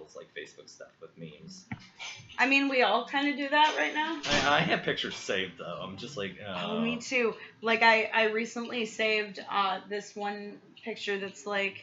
people's like Facebook stuff with memes. I mean, we all kind of do that right now. I have pictures saved though. I'm just like, Oh, me too. Like I recently saved this one picture that's like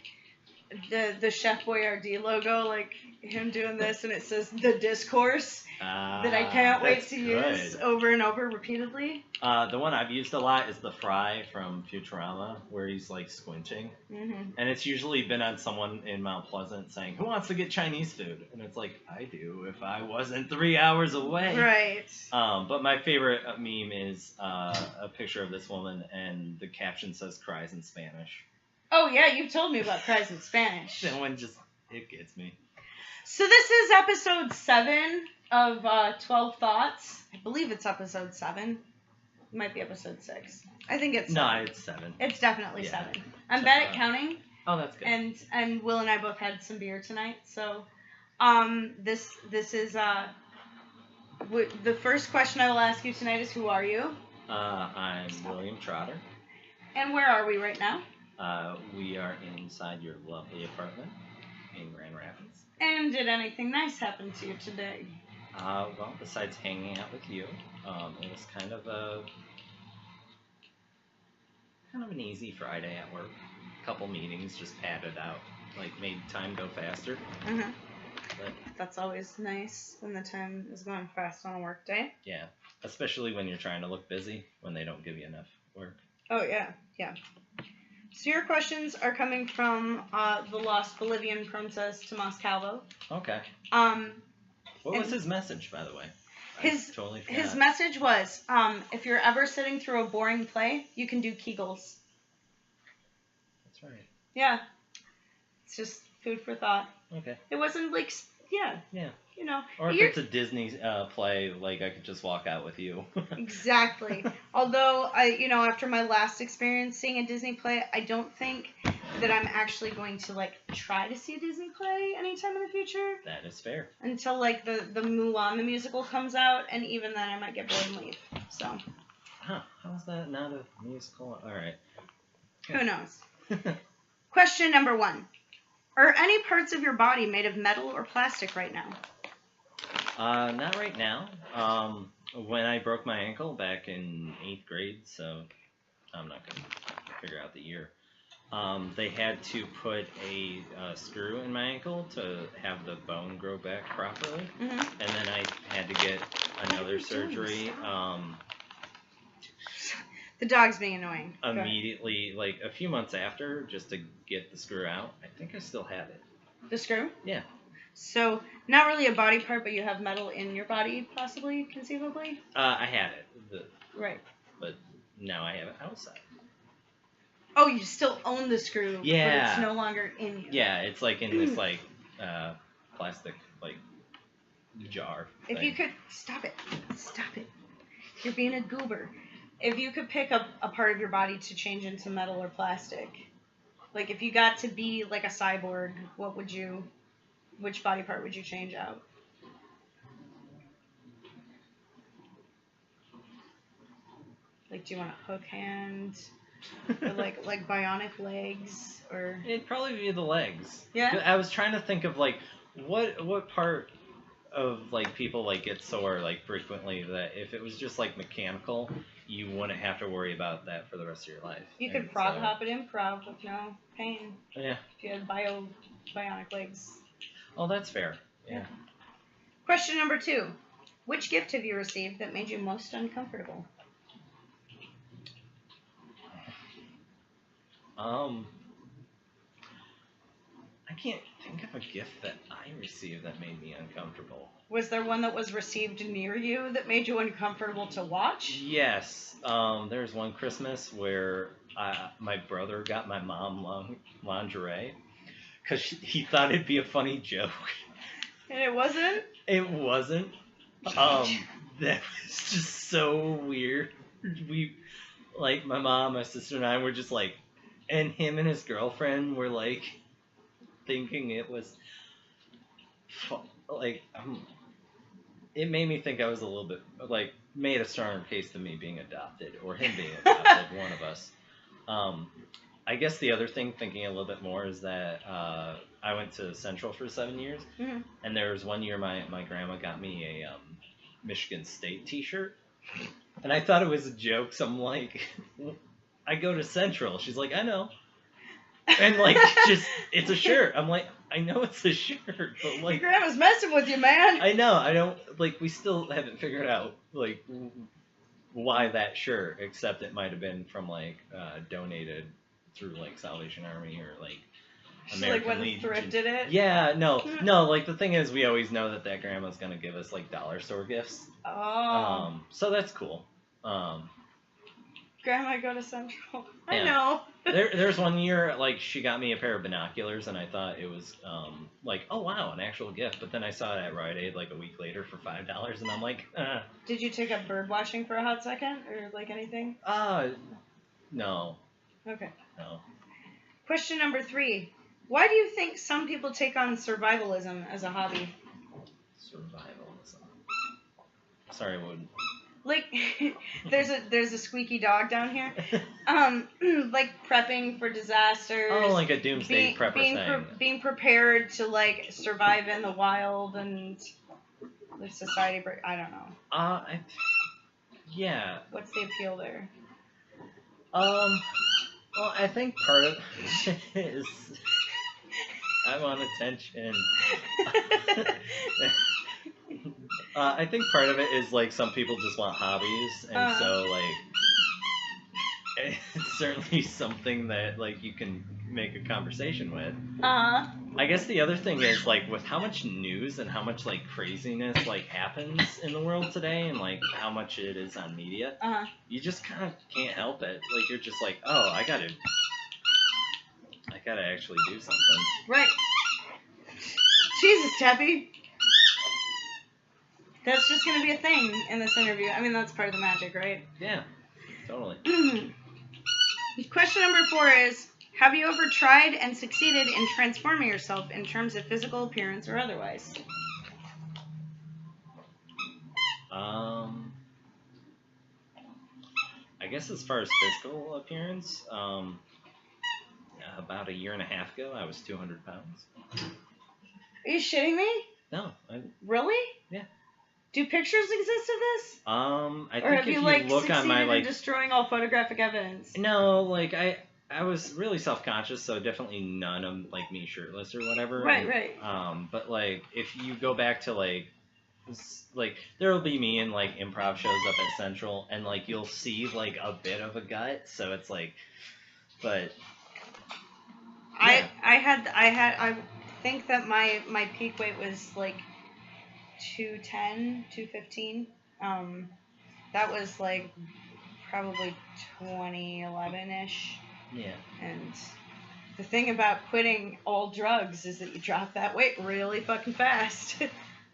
the Chef Boyardee logo, like him doing this, and it says the discourse that I can't wait to use over and over repeatedly. The one I've used a lot is the Fry from Futurama, where he's like squinching, and it's usually been on someone in Mount Pleasant saying, "Who wants to get Chinese food?" And it's like, I do if I wasn't 3 hours away. Right. But my favorite meme is a picture of this woman, and the caption says "cries in Spanish." Oh yeah, you've told me about cries in Spanish. That one just, it gets me. So this is episode 7 of 12 Thoughts. I believe it's episode 7. It might be episode 6. I think it's 7. No, it's 7. It's definitely 7. I'm bad at counting. Oh, that's good. And Will and I both had some beer tonight, so this is the first question I will ask you tonight is, who are you? I'm William Trotter. And where are we right now? We are inside your lovely apartment in Grand Rapids. And did anything nice happen to you today? Well, besides hanging out with you, it was kind of an easy Friday at work. A couple meetings, just padded out, like made time go faster. But that's always nice when the time is going fast on a work day. Yeah, especially when you're trying to look busy, when they don't give you enough work. Oh yeah. So your questions are coming from the lost Bolivian princess Tomas Calvo. Okay. What was his message, by the way? His message was, if you're ever sitting through a boring play, you can do Kegels. That's right. Yeah. It's just food for thought. Okay. It wasn't like, yeah. You know. Or if it's a Disney play, like I could just walk out with you. Exactly. Although, after my last experience seeing a Disney play, I don't think that I'm actually going to, like, try to see a Disney play anytime in the future. That is fair. Until, like, the Mulan, the musical, comes out, and even then I might get bored and leave. So. Huh. How's that not a musical? All right. Who knows? Question number 1. Are any parts of your body made of metal or plastic right now? Not right now. When I broke my ankle back in 8th grade, so I'm not going to figure out the year, they had to put a screw in my ankle to have the bone grow back properly. And then I had to get another surgery. The dog's being annoying. Immediately, like a few months after, just to get the screw out. I think I still have it. The screw? Yeah. So, not really a body part, but you have metal in your body, possibly, conceivably? I had it. Right. But now I have it outside. Oh, you still own the screw, yeah. But it's no longer in you. Yeah, it's like in this, like, plastic, like, jar thing. If you could... Stop it. You're being a goober. If you could pick up a part of your body to change into metal or plastic, like if you got to be like a cyborg, which body part would you change out? Like, do you want a hook hand? Or like bionic legs? Or it'd probably be the legs. Yeah? I was trying to think of like what part of like people like get sore like frequently that if it was just like mechanical, you wouldn't have to worry about that for the rest of your life. You could frog hop at improv with no pain. Yeah. If you had bionic legs. Oh, that's fair. Yeah. Question number 2. Which gift have you received that made you most uncomfortable? I can't think of a gift that I received that made me uncomfortable. Was there one that was received near you that made you uncomfortable to watch? Yes. There was one Christmas where my brother got my mom lingerie because he thought it'd be a funny joke. And it wasn't? It wasn't. That was just so weird. We, like, my mom, my sister, and I were just like, and him and his girlfriend were like, thinking it was, like, it made me think I was a little bit, like, made a stronger case to me being adopted, or him being adopted, one of us. I guess the other thing, thinking a little bit more, is that I went to Central for 7 years, and there was one year my grandma got me a Michigan State T-shirt, and I thought it was a joke. So I'm like, I go to Central. She's like, I know, and like, just it's a shirt. I'm like, I know it's a shirt, but like, your grandma's messing with you, man. I know. I don't like. We still haven't figured out like why that shirt, except it might have been from like donated through like Salvation Army or like American like when Legion. thrifted it. Yeah, no. Like the thing is, we always know that grandma's gonna give us like dollar store gifts. Oh. So that's cool. Grandma go to Central. Yeah. I know. There's one year like she got me a pair of binoculars, and I thought it was like, oh wow, an actual gift. But then I saw it at Rite Aid like a week later for $5, and I'm like, Did you take up bird watching for a hot second, or like anything? No. Okay. No. Question number 3. Why do you think some people take on survivalism as a hobby? Survivalism. Sorry, what? Like, there's a squeaky dog down here. Like prepping for disasters. Oh, like a doomsday prepper thing. Being prepared to like survive in the wild and the society break. I don't know. Yeah. What's the appeal there? Well, I think part of it is I want attention. I think part of it is like some people just want hobbies, and so like it's certainly something that like you can make a conversation with. I guess the other thing is like with how much news and how much like craziness like happens in the world today, and like how much it is on media, you just kind of can't help it. Like you're just like, oh, I gotta actually do something. Right. Jesus, Teppy. That's just going to be a thing in this interview. I mean, that's part of the magic, right? Yeah, totally. Question number 4 is, have you ever tried and succeeded in transforming yourself in terms of physical appearance or otherwise? I guess as far as physical appearance, about a year and a half ago, I was 200 pounds. Are you shitting me? No. Really? Yeah. Do pictures exist of this? I think or have if you, you look on my in destroying all photographic evidence? No, like I was really self-conscious, so definitely none of like me shirtless or whatever. Right. But like if you go back to like there will be me in like improv shows up at Central, and like you'll see like a bit of a gut, so it's like, but yeah. I think that my peak weight was like 210, 215. That was like probably 2011-ish. Yeah. And the thing about quitting all drugs is that you drop that weight really fucking fast.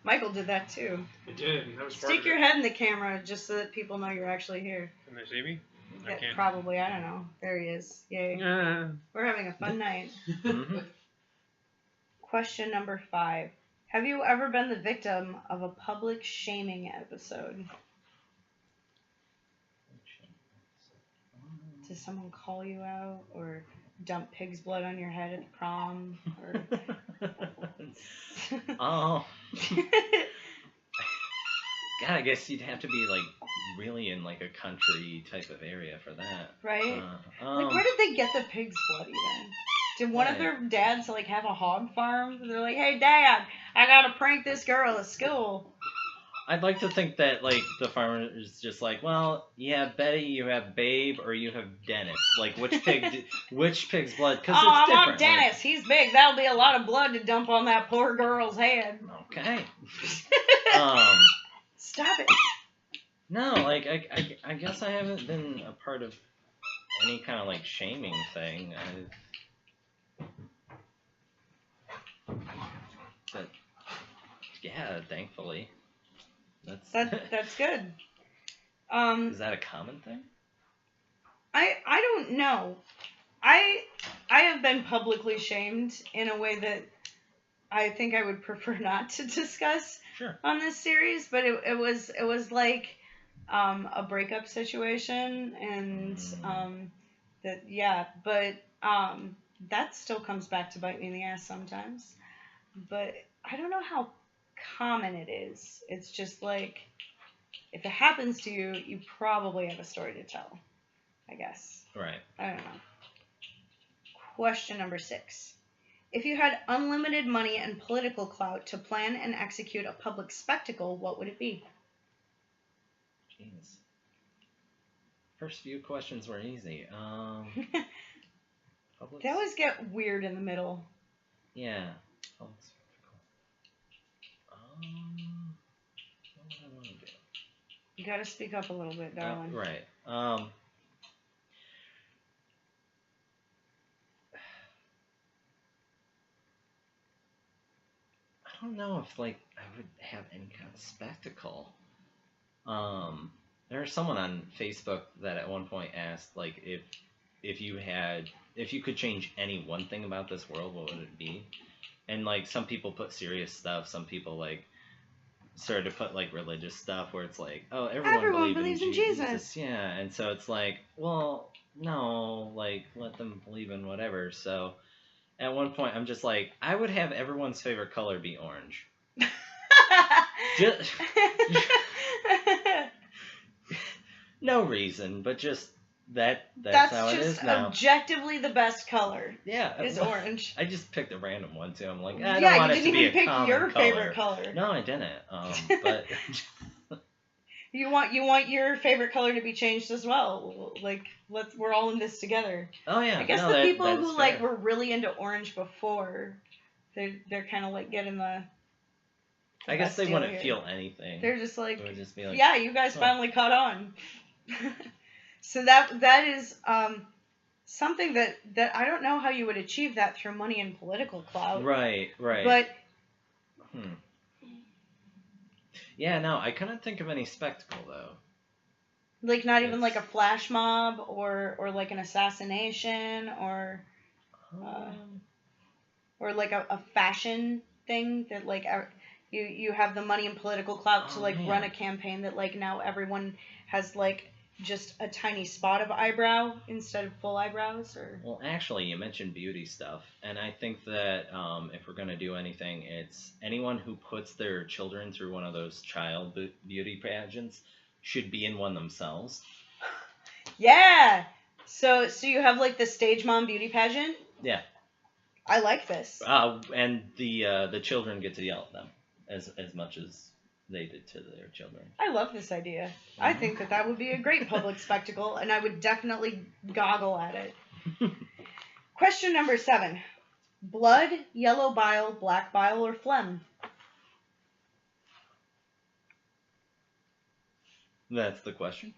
Michael did that too. I did. That was Stick your head in the camera just so that people know you're actually here. Can they see me? Yeah, I can't. probably. I don't know. There he is. Yay. We're having a fun night. Question number 5. Have you ever been the victim of a public shaming episode? Did someone call you out or dump pig's blood on your head at the prom? Or... Oh. God, I guess you'd have to be like really in like a country type of area for that. Right? Like where did they get the pig's blood even? Did one of their dads like have a hog farm? They're like, hey Dad, I gotta prank this girl at school. I'd like to think that like the farmer is just like, well, you have Betty, you have Babe, or you have Dennis. Like which pig's blood? Because I want Dennis. Like, he's big. That'll be a lot of blood to dump on that poor girl's head. Okay. Stop it. No, like I guess I haven't been a part of any kind of like shaming thing. But yeah, thankfully. That's good. Is that a common thing? I don't know. I have been publicly shamed in a way that I think I would prefer not to discuss on this series, but it was like a breakup situation, and but That still comes back to bite me in the ass sometimes. But I don't know how common it is. It's just like, if it happens to you, you probably have a story to tell, I guess. Right. I don't know. Question number 6. If you had unlimited money and political clout to plan and execute a public spectacle, what would it be? Jeez. First few questions were easy. They always get weird in the middle. Yeah. Public spectacle. What would I want to do? You gotta speak up a little bit, darling. Right. I don't know if like I would have any kind of spectacle. There was someone on Facebook that at one point asked like if you could change any one thing about this world, what would it be? And like some people put serious stuff, some people like started to put like religious stuff where it's like, oh, everyone believes in Jesus. Yeah, and so it's like, well, no, like let them believe in whatever. So at one point I'm just like, I would have everyone's favorite color be orange. Just, no reason, but just that's how it is now. That's just objectively the best color. Yeah, is orange. I just picked a random one too. I'm like, I don't want it to be a common color. Yeah, you didn't even pick your favorite color. No, I didn't. But you want your favorite color to be changed as well. Like, we're all in this together. Oh yeah. I guess the people who like were really into orange before, they're kind of like getting the I guess they wouldn't feel anything. They're just like, it would just be like, yeah, you guys finally caught on. So that is something that I don't know how you would achieve that through money and political clout. Right. But yeah, no, I couldn't think of any spectacle though. Like not even like a flash mob or like an assassination or like a fashion thing that like you have the money and political clout to like run a campaign that like now everyone has like just a tiny spot of eyebrow instead of full eyebrows. Or well, actually, you mentioned beauty stuff, and I think that if we're gonna do anything, it's anyone who puts their children through one of those child beauty pageants should be in one themselves. Yeah. So you have like the stage mom beauty pageant. Yeah. I like this. And the children get to yell at them as much as they did to their children. I love this idea. Mm-hmm. I think that would be a great public spectacle, and I would definitely goggle at it. Question number 7. Blood, yellow bile, black bile, or phlegm? That's the question.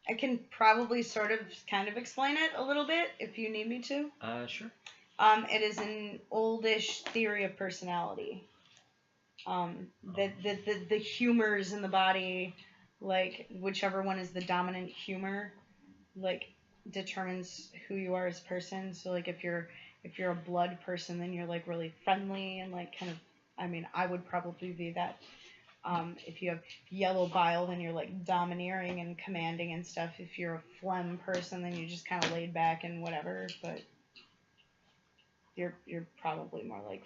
I can probably sort of kind of explain it a little bit if you need me to. Sure. It is an oldish theory of personality. The humors in the body, like whichever one is the dominant humor, like determines who you are as a person. So like if you're a blood person, then you're like really friendly and like kind of, I mean, I would probably be that. If you have yellow bile, then you're like domineering and commanding and stuff. If you're a phlegm person, then you're just kind of laid back and whatever. But you're probably more like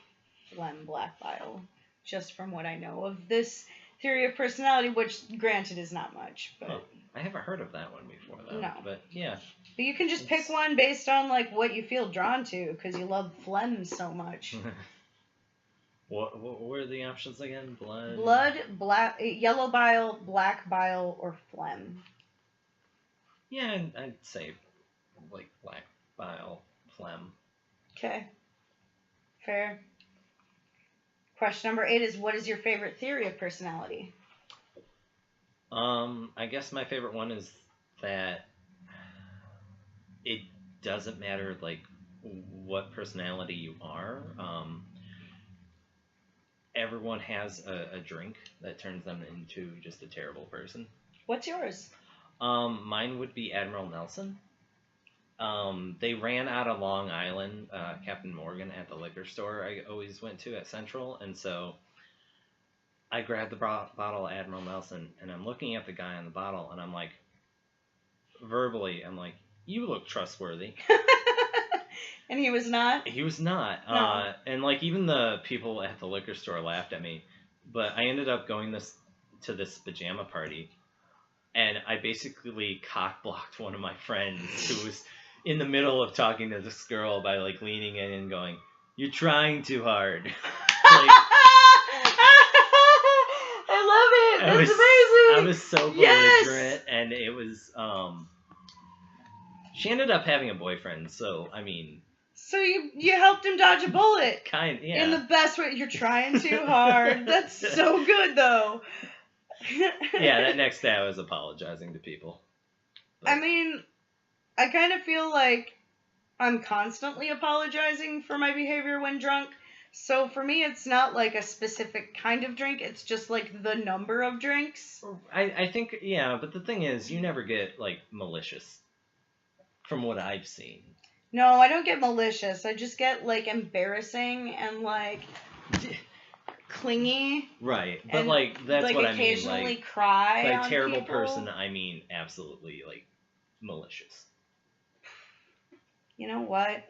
phlegm, black bile, just from what I know of this theory of personality, which granted is not much. But I haven't heard of that one before though. No. But yeah. But you can just pick one based on like what you feel drawn to, because you love phlegm so much. What were the options again? Yellow bile, black bile, or phlegm? Yeah, I'd say like black bile, phlegm. Okay. Fair. Question number 8 is, what is your favorite theory of personality? I guess my favorite one is that it doesn't matter like what personality you are. Everyone has a drink that turns them into just a terrible person. What's yours? Mine would be Admiral Nelson. They ran out of Long Island, Captain Morgan, at the liquor store I always went to at Central, and so I grabbed the bottle of Admiral Nelson, and I'm looking at the guy on the bottle, and I'm like, verbally, I'm like, you look trustworthy. And he was not? He was not. No. And like even the people at the liquor store laughed at me. But I ended up going to this pajama party, and I basically cock-blocked one of my friends who was in the middle of talking to this girl by like leaning in and going, "You're trying too hard." Like, I love it. That's amazing. I was so belligerent, and it was she ended up having a boyfriend, so I mean. So you helped him dodge a bullet. Yeah. In the best way. You're trying too hard. That's so good, though. Yeah, that next day I was apologizing to people. But. I mean, I kind of feel like I'm constantly apologizing for my behavior when drunk. So for me, it's not like a specific kind of drink. It's just like the number of drinks. I think, yeah, but the thing is, you never get like malicious from what I've seen. No, I don't get malicious. I just get like embarrassing and like clingy. Right, but like that's like, what I mean. Occasionally Like cry. By on terrible people. person, I mean absolutely like malicious. You know what?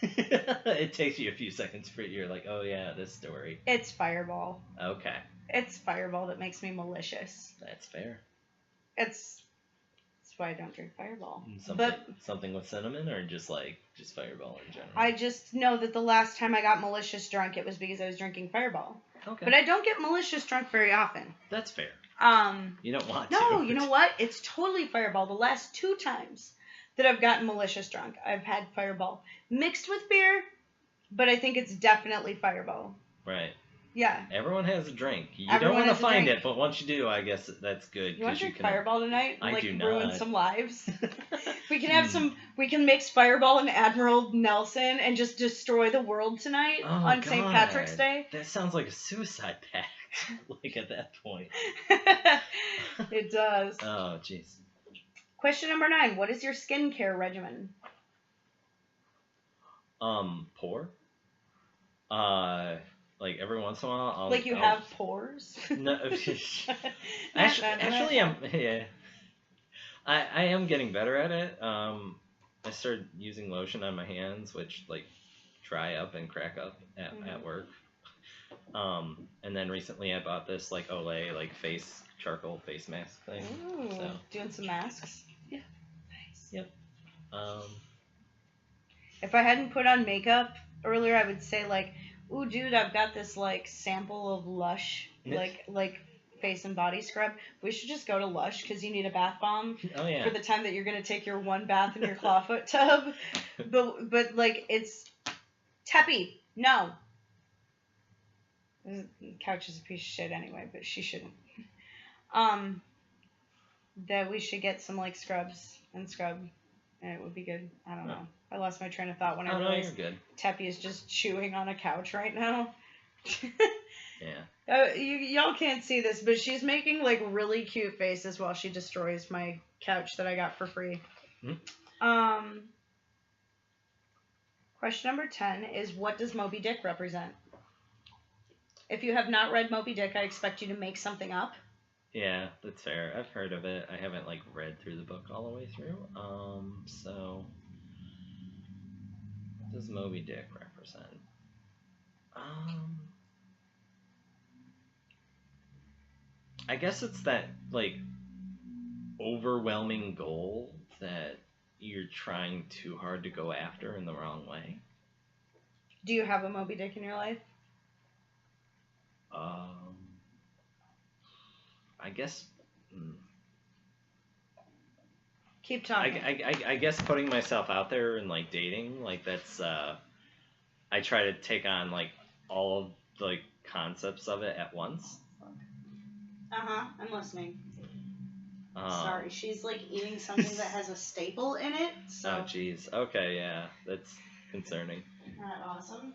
It takes you a few seconds for you're like, oh yeah, this story. It's Fireball. Okay. It's Fireball that makes me malicious. That's fair. That's why I don't drink Fireball. Something with cinnamon, or just Fireball in general? I just know that the last time I got malicious drunk, it was because I was drinking Fireball. Okay. But I don't get malicious drunk very often. That's fair. You don't want to. No, you know what? It's totally Fireball. The last 2 times that I've gotten malicious drunk, I've had Fireball mixed with beer, but I think it's definitely Fireball. Right. Yeah. Everyone has a drink. You don't want to find it, but once you do, I guess that's good. You want to drink Fireball tonight? I do not. Ruin some lives. We can have we can mix Fireball and Admiral Nelson and just destroy the world tonight on St. Patrick's Day. That sounds like a suicide pact. Like at that point. It does. Oh, jeez. Question number 9. What is your skincare regimen? Poor. Like every once in a while, I'll have pores. No, actually, I am getting better at it. I started using lotion on my hands, which like dry up and crack up at work. And then recently I bought this like Olay like charcoal face mask thing. Ooh, so. Doing some masks. Yeah. Nice. Yep. If I hadn't put on makeup earlier, I would say like, ooh, dude, I've got this like sample of Lush, like face and body scrub. We should just go to Lush because you need a bath bomb. Oh yeah. For the time that you're gonna take your one bath in your clawfoot tub, but like it's Teppy. No. The couch is a piece of shit anyway, but she shouldn't. That we should get some like scrubs and scrub, and it would be good. I don't know. I lost my train of thought when I realized Teppy is just chewing on a couch right now. Yeah. Y'all can't see this, but she's making like really cute faces while she destroys my couch that I got for free. Mm-hmm. Question number 10 is, what does Moby Dick represent? If you have not read Moby Dick, I expect you to make something up. Yeah, that's fair. I've heard of it. I haven't like read through the book all the way through. So what does Moby Dick represent? I guess it's that like overwhelming goal that you're trying too hard to go after in the wrong way. Do you have a Moby Dick in your life? I guess. Keep talking. I guess putting myself out there and like dating, like that's. I try to take on like all of the like, concepts of it at once. I'm listening. Sorry, she's like eating something that has a staple in it. So. Oh, jeez. Okay, yeah, that's concerning. Alright, awesome.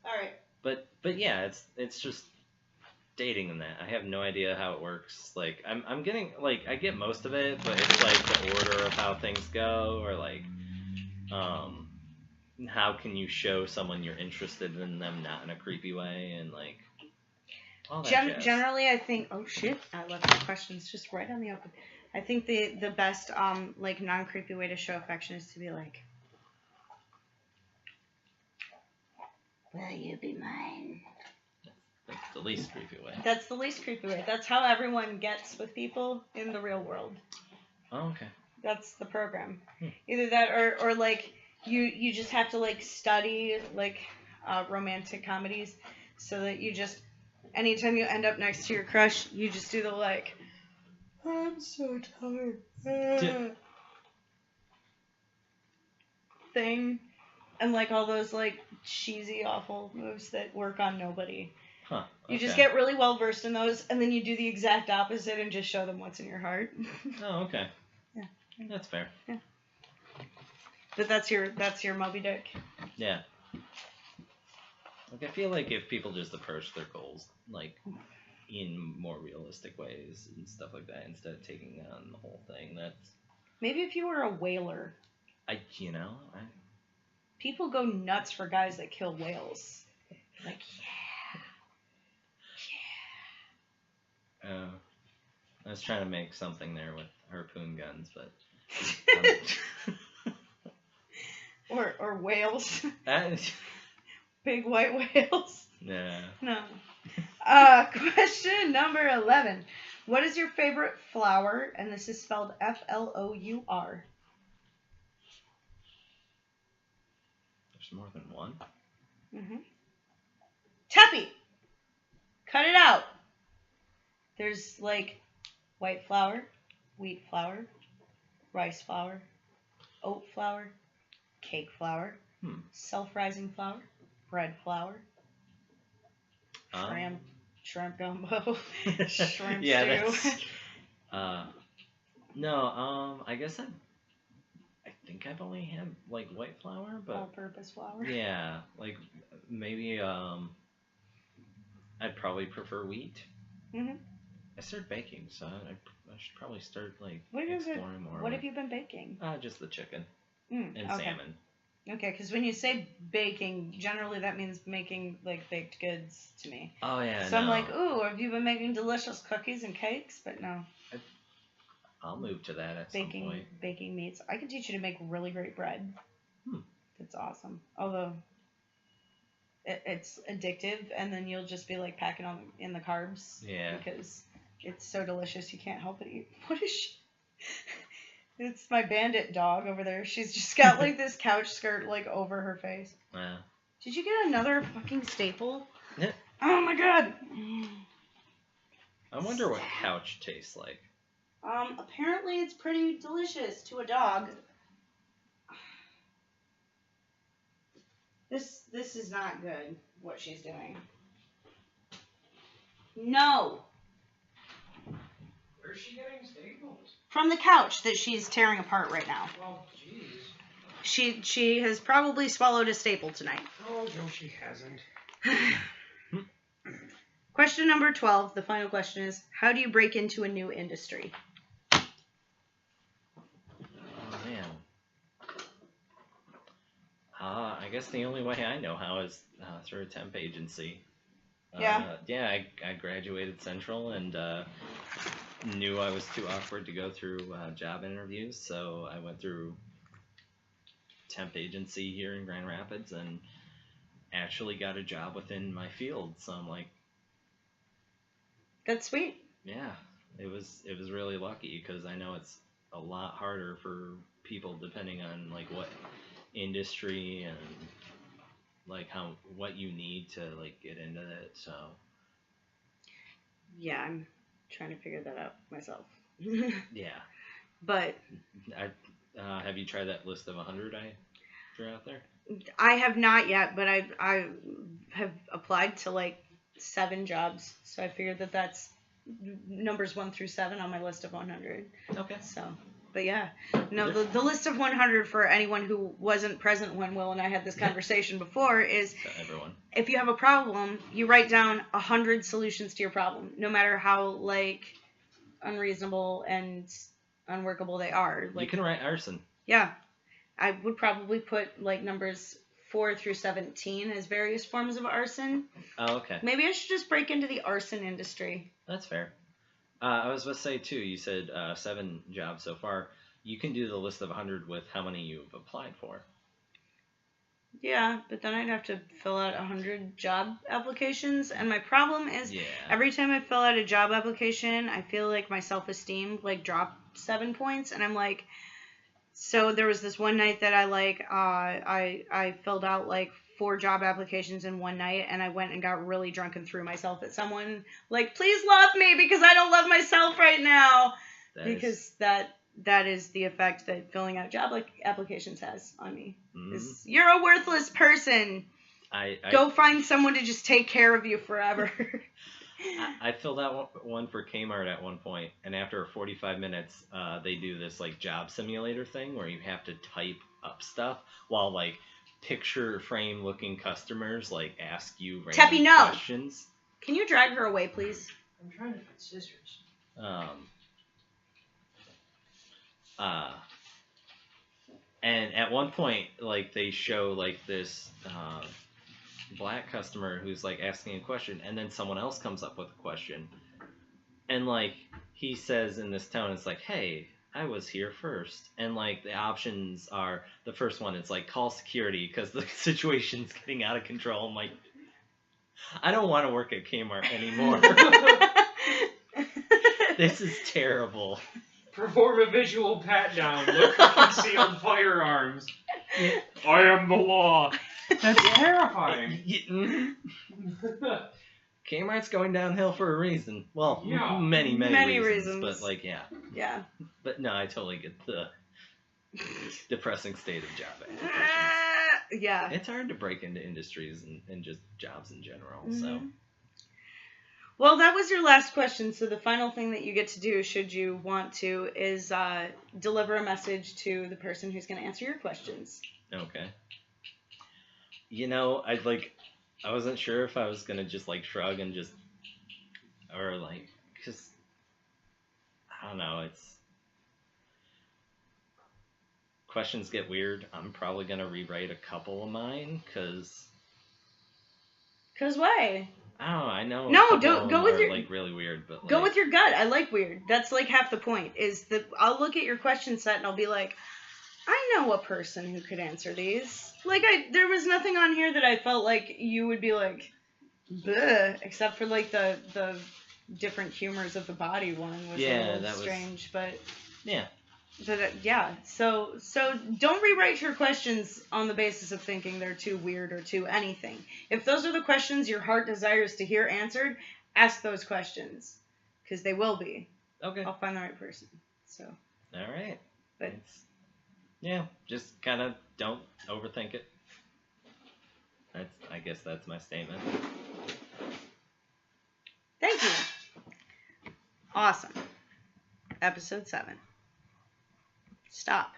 All right. But yeah, it's just dating and that. I have no idea how it works. Like I'm getting like I get most of it, but it's like the order of how things go, or like how can you show someone you're interested in them not in a creepy way, and like all that jazz. Generally, I think. Oh shit! I left my questions just right on the open. I think the best like non-creepy way to show affection is to be like, will you be mine? That's the least creepy way. That's the least creepy way. That's how everyone gets with people in the real world. Oh, okay. That's the program. Either that or like you just have to like study like romantic comedies so that you just anytime you end up next to your crush, you just do the like, I'm so tired thing, and like all those like cheesy awful moves that work on nobody. Huh. Okay. You just get really well versed in those, and then you do the exact opposite and just show them what's in your heart. Oh, okay. Yeah. That's fair. Yeah. But that's your Moby Dick. Yeah. Like I feel like if people just approach their goals like in more realistic ways and stuff like that instead of taking on the whole thing, that's Maybe if you were a whaler. People go nuts for guys that kill whales. Like, yeah. I was trying to make something there with harpoon guns, but or whales. that, Big white whales. yeah. No. Question number 11. What is your favorite flower? And this is spelled Flour. There's more than one. Mm-hmm. Tappy! Cut it out! There's like white flour, wheat flour, rice flour, oat flour, cake flour, self-rising flour, bread flour, shrimp gumbo, shrimp stew. I guess I think I've only had like white flour, but all-purpose flour. Yeah, like maybe I'd probably prefer wheat. Mhm. I started baking, so I should probably start like What exploring more. What have you been baking? Just the chicken and salmon. Okay, because when you say baking, generally that means making like baked goods to me. Oh yeah. So I'm like, ooh, have you been making delicious cookies and cakes? But no. I'll move to that at some point. Baking meats. I can teach you to make really great bread. It's awesome. Although it's addictive, and then you'll just be like packing on in the carbs. Yeah. Because it's so delicious, you can't help but eat. What is she? It's my bandit dog over there. She's just got like this couch skirt like over her face. Yeah. Did you get another fucking staple? Yeah. Oh my god. I wonder what couch tastes like. Apparently it's pretty delicious to a dog. This is not good, what she's doing. No! Where's she getting staples? From the couch that she's tearing apart right now. Well, jeez. She has probably swallowed a staple tonight. Oh, no, she hasn't. Question number 12, the final question is, how do you break into a new industry? Oh, man. I guess the only way I know how is through a temp agency. Yeah. I graduated Central and knew I was too awkward to go through job interviews, so I went through temp agency here in Grand Rapids and actually got a job within my field. So I'm like, that's sweet. Yeah, it was really lucky because I know it's a lot harder for people depending on like what industry and like what you need to like get into it. So yeah, I'm trying to figure that out myself. Yeah. But have you tried that list of 100 I threw out there? I have not yet, but I have applied to like 7 jobs, so I figured that's numbers 1 through 7 on my list of 100. Okay. So, but yeah, no, the list of 100 for anyone who wasn't present when Will and I had this conversation before is everyone. If you have a problem, you write down 100 solutions to your problem, no matter how like unreasonable and unworkable they are. Like, you can write arson. Yeah, I would probably put like numbers 4 through 17 as various forms of arson. Oh, okay. Maybe I should just break into the arson industry. That's fair. I was about to say too. You said 7 jobs so far. You can do the list of 100 with how many you've applied for. Yeah, but then I'd have to fill out 100 job applications, and my problem is Yeah. every time I fill out a job application, I feel like my self-esteem like dropped 7 points, and I'm like, so there was this one night that I filled out like 4 job applications in one night, and I went and got really drunk and threw myself at someone like, please love me because I don't love myself right now, because that is the effect that filling out job applications has on me. Is you're a worthless person. Go find someone to just take care of you forever. I filled out one for Kmart at one point, and after 45 minutes, they do this like job simulator thing where you have to type up stuff while like picture frame looking customers like ask you random questions. Can you drag her away, please? I'm trying to find scissors. And at one point, like they show like this black customer who's like asking a question, and then someone else comes up with a question, and like he says in this tone, it's like, "Hey, I was here first," and like the options are the first one, it's like call security because the situation's getting out of control. I'm like, I don't want to work at Kmart anymore. This is terrible. Perform a visual pat-down. Look for concealed firearms. I am the law. That's terrifying. Kmart's going downhill for a reason. Well, yeah. many reasons. But like, yeah. Yeah. But no, I totally get the depressing state of job applications. Yeah. It's hard to break into industries and just jobs in general. So. Well, that was your last question, so the final thing that you get to do, should you want to, is deliver a message to the person who's going to answer your questions. Okay. You know, I wasn't sure if I was going to just, like, shrug and just, or, like, because, I don't know, questions get weird. I'm probably going to rewrite a couple of mine, because... Because why? Oh, I know. No, go with your like really weird, but go with your gut. I like weird. That's like half the point. Is that I'll look at your question set and I'll be like, I know a person who could answer these. Like there was nothing on here that I felt like you would be like, bleh, except for like the different humors of the body one was a little strange, but yeah. Yeah, so don't rewrite your questions on the basis of thinking they're too weird or too anything. If those are the questions your heart desires to hear answered, ask those questions, because they will be. Okay. I'll find the right person. So. All right. But yeah, just kind of don't overthink it. I guess that's my statement. Thank you. Awesome. Episode 7. Stop.